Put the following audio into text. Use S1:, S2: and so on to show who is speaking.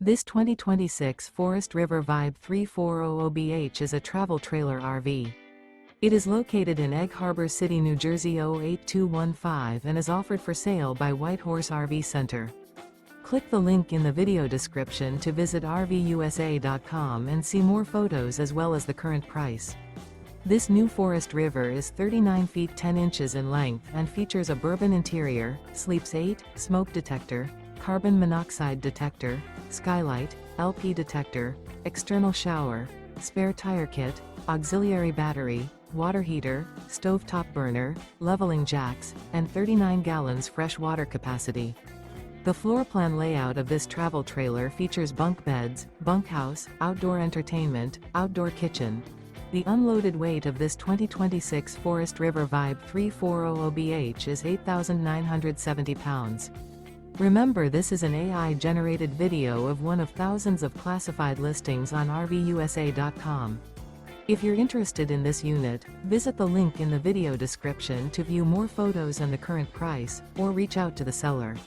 S1: This 2026 Forest River Vibe 3400BH is a travel trailer RV. It is located in Egg Harbor City, New Jersey 08215 and is offered for sale by White Horse RV Center. Click the link in the video description to visit RVUSA.com and see more photos as well as the current price. This new Forest River is 39 feet 10 inches in length and features a bourbon interior, sleeps 8, smoke detector, carbon monoxide detector, skylight, LP detector, external shower, spare tire kit, auxiliary battery, water heater, stovetop burner, leveling jacks, and 39 gallons fresh water capacity. The floor plan layout of this travel trailer features bunk beds, bunkhouse, outdoor entertainment, outdoor kitchen. The unloaded weight of this 2026 Forest River Vibe 3400BH is 8,970 pounds. Remember, this is an AI-generated video of one of thousands of classified listings on RVUSA.com. If you're interested in this unit, visit the link in the video description to view more photos and the current price, or reach out to the seller.